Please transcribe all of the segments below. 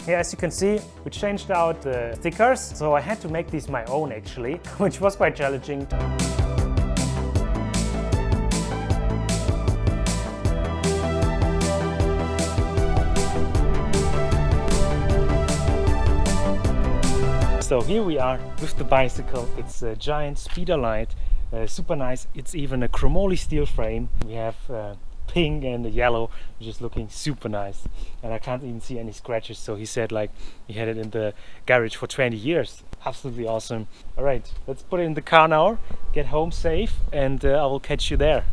Yeah, as you can see, we changed out the stickers, so I had to make these my own actually, which was quite challenging. So here we are with the bicycle. It's a Giant Speeder Lite, super nice. It's even a chromoly steel frame. We have pink and the yellow, which is looking super nice. And I can't even see any scratches. So he said like he had it in the garage for 20 years. Absolutely awesome. All right, let's put it in the car now, get home safe, and I will catch you there.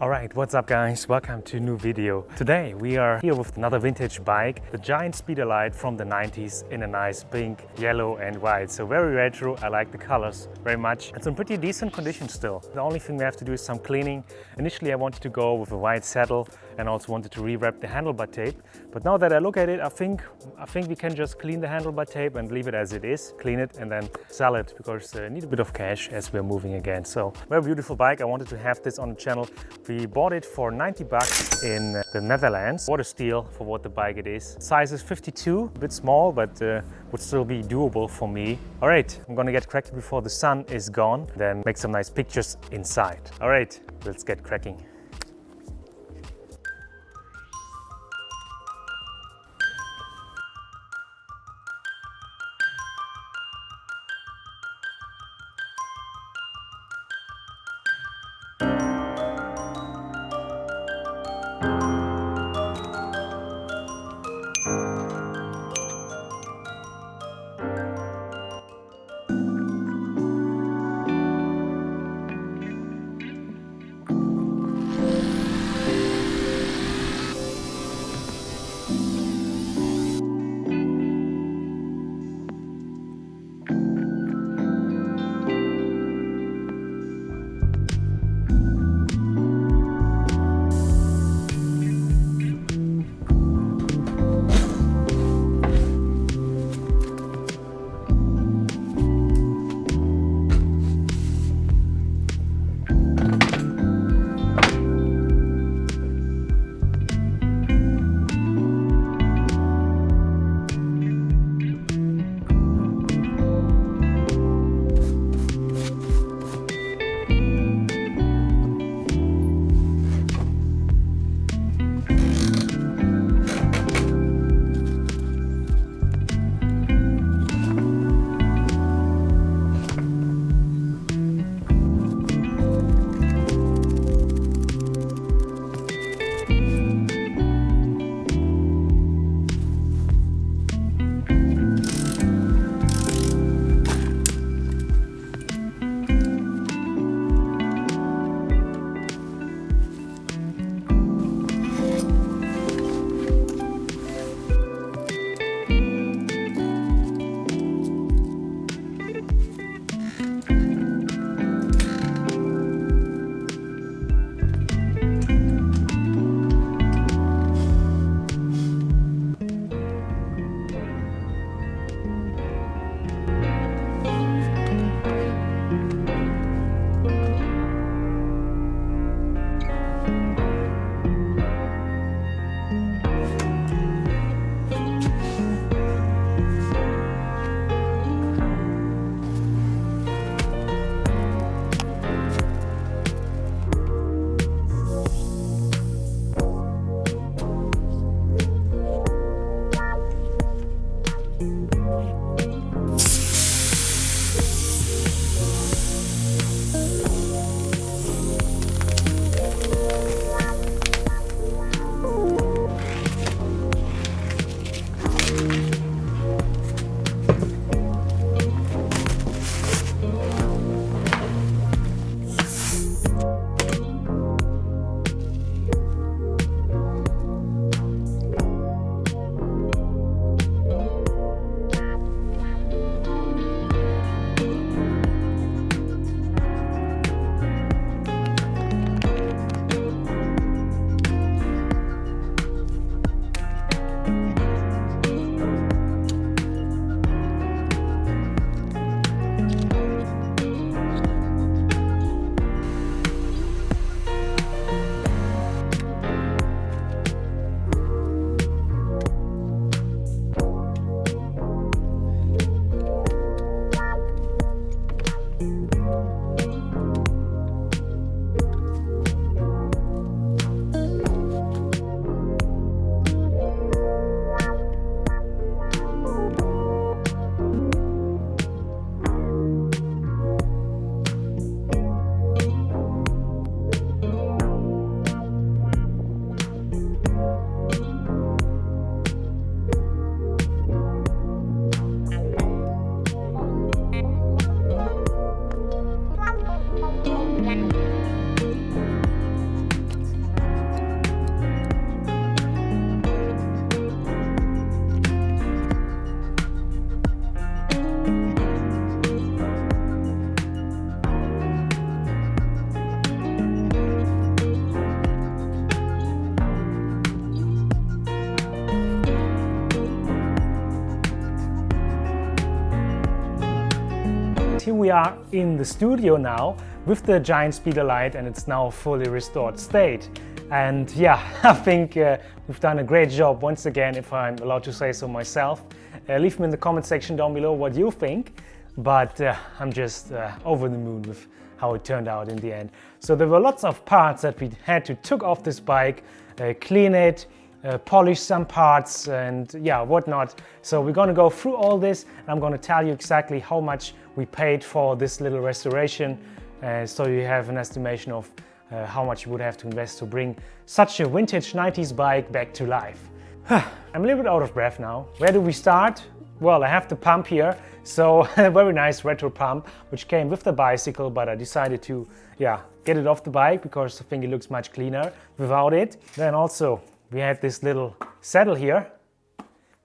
Alright, what's up guys? Welcome to a new video. Today we are here with another vintage bike, the Giant Speeder Lite from the 90s in a nice pink, yellow and white. So very retro, I like the colors very much. It's in pretty decent condition still. The only thing we have to do is some cleaning. Initially I wanted to go with a white saddle and also wanted to rewrap the handlebar tape. But now that I look at it, I think we can just clean the handlebar tape and leave it as it is, clean it and then sell it because I need a bit of cash as we're moving again. So very beautiful bike. I wanted to have this on the channel. We bought it for 90 bucks in the Netherlands. What a steal for what the bike it is. Size is 52, a bit small, but would still be doable for me. All right, I'm gonna get cracking before the sun is gone, then make some nice pictures inside. All right, let's get cracking. here we are in the studio now with the Giant Speeder Lite, and it's now fully restored state. And yeah, I think we've done a great job once again, if I'm allowed to say so myself. Leave me in the comment section down below what you think, but I'm just over the moon with how it turned out in the end. So there were lots of parts that we had to took off this bike, clean it, polish some parts, and yeah, whatnot. So we're gonna go through all this, and I'm gonna tell you exactly how much we paid for this little restoration, so you have an estimation of how much you would have to invest to bring such a vintage 90s bike back to life. I'm a little bit out of breath now. Where do we start? Well, I have the pump here, so a very nice retro pump which came with the bicycle, but I decided to get it off the bike because I think it looks much cleaner without it. Then also we had this little saddle here,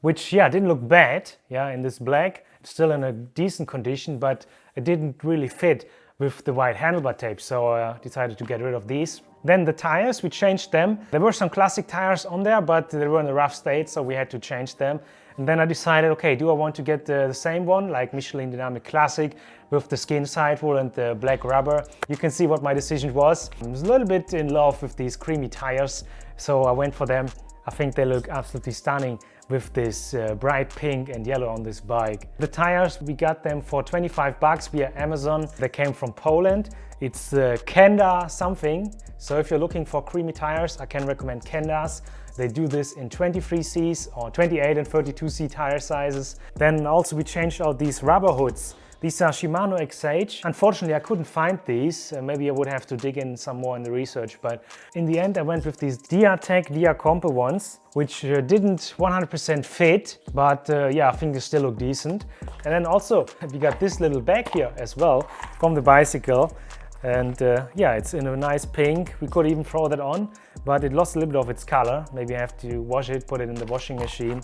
which didn't look bad in this black. It's still in a decent condition, but it didn't really fit with the white handlebar tape, so I decided to get rid of these. Then the tires, we changed them. There were some classic tires on there, but they were in a rough state, so we had to change them. And then I decided, okay, do I want to get the same one, like Michelin Dynamic Classic, with the skin sidewall and the black rubber? You can see what my decision was. I was a little bit in love with these creamy tires, so I went for them. I think they look absolutely stunning with this bright pink and yellow on this bike. The tires, we got them for 25 bucks via Amazon. They came from Poland. It's Kenda something. So if you're looking for creamy tires, I can recommend Kendas. They do this in 23Cs or 28 and 32C tire sizes. Then also we changed out these rubber hoods. These are Shimano XH. Unfortunately, I couldn't find these. Maybe I would have to dig in some more in the research, but in the end I went with these Diatec Diacompa ones, which didn't 100% fit, but I think they still look decent. And then also we got this little bag here as well from the bicycle. And it's in a nice pink. We could even throw that on, but it lost a little bit of its color. Maybe I have to wash it, put it in the washing machine.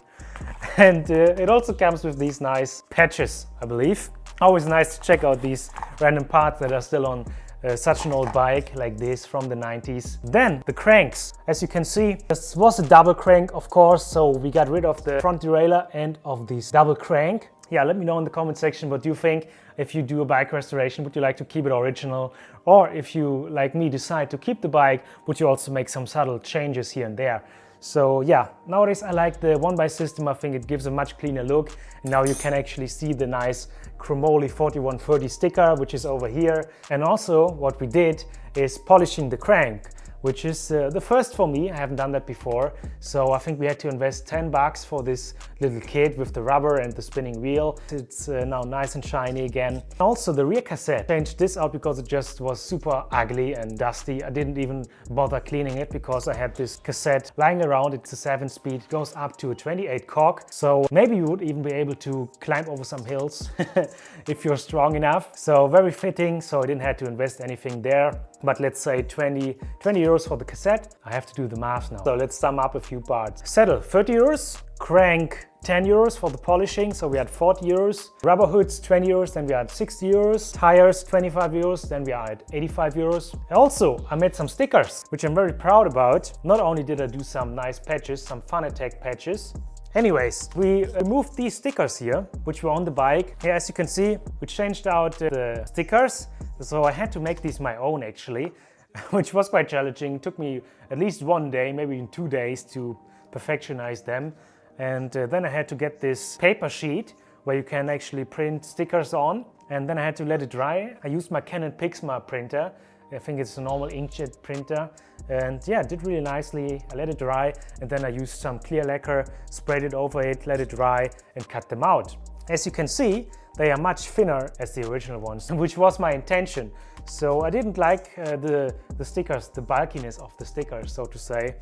And it also comes with these nice patches, I believe. Always nice to check out these random parts that are still on such an old bike like this from the 90s. Then the cranks. As you can see, this was a double crank, of course, so we got rid of the front derailleur and of this double crank. Let me know in the comment section what you think. If you do a bike restoration, would you like to keep it original? Or if you, like me, decide to keep the bike, would you also make some subtle changes here and there? So nowadays I like the 1x system. I think it gives a much cleaner look. And now you can actually see the nice Chromoly 4130 sticker, which is over here. And also what we did is polishing the crank, which is the first for me. I haven't done that before. So I think we had to invest 10 bucks for this little kit with the rubber and the spinning wheel. It's now nice and shiny again. Also the rear cassette. Changed this out because it just was super ugly and dusty. I didn't even bother cleaning it because I had this cassette lying around. It's a 7-speed, goes up to a 28 cock. So maybe you would even be able to climb over some hills if you're strong enough. So very fitting, so I didn't have to invest anything there. But let's say 20 euros for the cassette. I have to do the math now. So let's sum up a few parts. Saddle, 30 euros. Crank, 10 euros for the polishing, so we had 40 euros. Rubber hoods, 20 euros, then we had 60 euros. Tires, 25 euros, then we are at 85 euros. Also, I made some stickers, which I'm very proud about. Not only did I do some nice patches, some Fun Attack patches. Anyways, we removed these stickers here, which were on the bike. Here, as you can see, we changed out the stickers. So I had to make these my own actually, which was quite challenging. It took me at least one day, maybe even 2 days to perfectionize them. And then I had to get this paper sheet where you can actually print stickers on. And then I had to let it dry. I used my Canon Pixma printer. I think it's a normal inkjet printer. And it did really nicely. I let it dry and then I used some clear lacquer, sprayed it over it, let it dry and cut them out. As you can see, they are much thinner as the original ones, which was my intention. So I didn't like the stickers, the bulkiness of the stickers, so to say.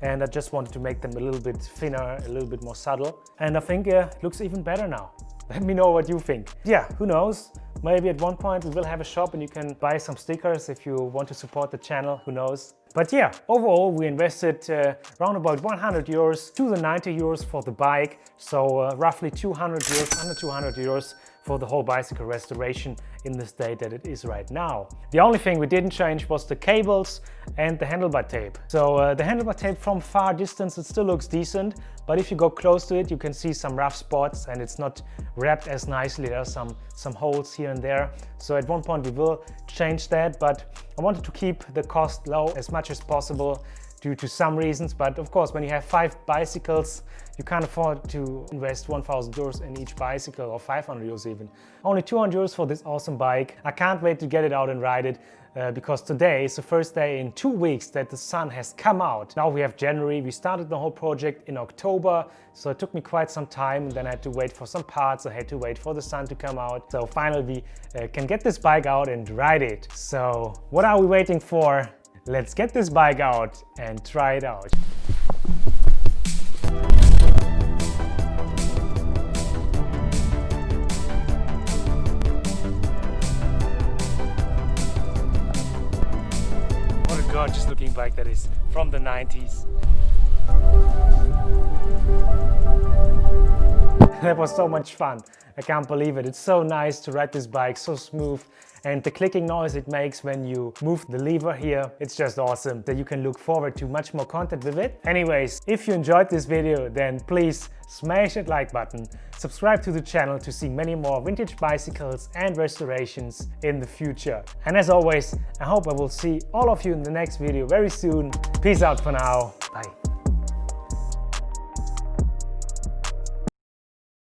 And I just wanted to make them a little bit thinner, a little bit more subtle. And I think it looks even better now. Let me know what you think. Who knows? Maybe at one point we will have a shop and you can buy some stickers if you want to support the channel, who knows? But overall we invested around about 100 euros to the 90 euros for the bike. So roughly 200 euros, under 200 euros for the whole bicycle restoration in the state that it is right now. The only thing we didn't change was the cables and the handlebar tape. So the handlebar tape from far distance, it still looks decent, but if you go close to it, you can see some rough spots and it's not wrapped as nicely. There are some holes here and there. So at one point we will change that, but I wanted to keep the cost low as much as possible due to some reasons. But of course, when you have 5 bicycles, you can't afford to invest 1,000 euros in each bicycle, or 500 euros even. Only 200 euros for this awesome bike. I can't wait to get it out and ride it because today is the first day in 2 weeks that the sun has come out. Now we have January. We started the whole project in October, so it took me quite some time. Then I had to wait for some parts. I had to wait for the sun to come out. So finally we can get this bike out and ride it. So what are we waiting for? Let's get this bike out and try it out. What a gorgeous looking bike that is, from the 90s. That was so much fun. I can't believe it. It's so nice to ride this bike, so smooth. And the clicking noise it makes when you move the lever here, it's just awesome. That you can look forward to much more content with it. Anyways, if you enjoyed this video, then please smash that like button. Subscribe to the channel to see many more vintage bicycles and restorations in the future. And as always, I hope I will see all of you in the next video very soon. Peace out for now. Bye.